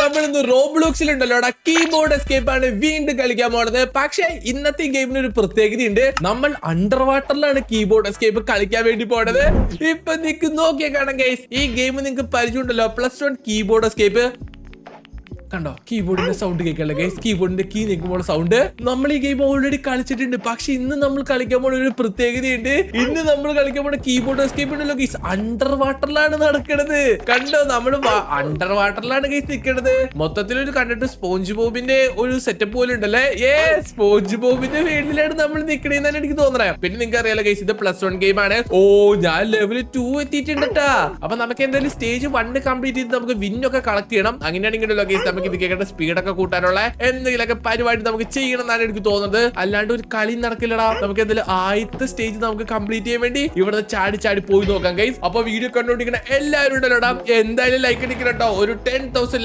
നമ്മളിന്ന് റോബ്ലോക്സിലുണ്ടല്ലോടാ keyboard escape ആണ് വീണ്ടും കളിക്കാൻ പോണത്. പക്ഷെ ഇന്നത്തെ ഗെയിമിന് ഒരു പ്രത്യേകതയുണ്ട്. നമ്മൾ അണ്ടർ വാട്ടറിലാണ് കീബോർഡ് എസ്കേപ്പ് കളിക്കാൻ വേണ്ടി പോണത്. ഇപ്പൊ നിങ്ങക്ക് നോക്കിയാ കാണാം ഗൈസ്, ഈ ഗെയിം നിങ്ങൾക്ക് പരിചയമുണ്ടല്ലോ, +1 കീബോർഡ് എസ്കേപ്പ്. കണ്ടോ കീബോർഡിന്റെ സൗണ്ട് കേൾക്കല്ലേ ഗൈസ്, കീബോർഡിന്റെ കീ നീക്കുമ്പോൾ സൗണ്ട്. നമ്മൾ ഈ ഗെയിം ഓൾറെഡി കളിച്ചിട്ടുണ്ട്. പക്ഷെ ഇന്ന് നമ്മൾ കളിക്കാൻ പോണ ഒരു പ്രത്യേകതയുണ്ട്. ഇന്ന് നമ്മൾ കളിക്കാൻ പോണ കീബോർഡ് എസ്കേപ്പ് ഉണ്ടല്ലോ ഗൈസ്, അണ്ടർ വാട്ടറിലാണ് നടക്കണത്. കണ്ടോ, നമ്മൾ അണ്ടർ വാട്ടറിലാണ് ഗൈസ് നിൽക്കണത്. മൊത്തത്തിലൊരു കണ്ടിട്ട് സ്പോഞ്ച് ബോബിന്റെ ഒരു സെറ്റപ്പ് പോലെ ഉണ്ടല്ലേ. സ്പോഞ്ച് ബോബിന്റെ വീട്ടിലാണ് നമ്മൾ നിൽക്കണേന്നാണ് എനിക്ക് തോന്നണേ. പിന്നെ നിങ്ങൾക്ക് അറിയാലോ ഗൈസ്, ഇത് +1 ഗെയിം ആണ്. ഞാൻ ലെവൽ 2 എത്തിയിട്ടുണ്ട്. അപ്പൊ നമുക്ക് എന്തായാലും സ്റ്റേജ് 1 കംപ്ലീറ്റ് ചെയ്ത് നമുക്ക് വിന്നൊക്കെ കളക്ട് ചെയ്യണം. അങ്ങനെയാണെങ്കിലോ ഗൈസ് നമുക്ക് ഇത് കേൾക്കേണ്ട സ്പീഡൊക്കെ കൂട്ടാനുള്ള എന്തെങ്കിലുമൊക്കെ പരിപാടി നമുക്ക് ചെയ്യണം എന്നാണ് എനിക്ക് തോന്നുന്നത്. അല്ലാണ്ട് ഒരു കളി നടക്കില്ലടാ. നമുക്ക് എന്തായാലും ആദ്യത്തെ സ്റ്റേജ് നമുക്ക് കംപ്ലീറ്റ് ചെയ്യാൻ വേണ്ടി ഇവിടെ ചാടി ചാടി പോയി നോക്കാം ഗൈസ്. അപ്പൊ വീഡിയോ കണ്ടോണ്ടിരിക്കുന്ന എല്ലാവരും ഉണ്ടല്ലോടാ, എന്തായാലും ലൈക്ക് അടിക്കണം കേട്ടോ. ഒരു 10,000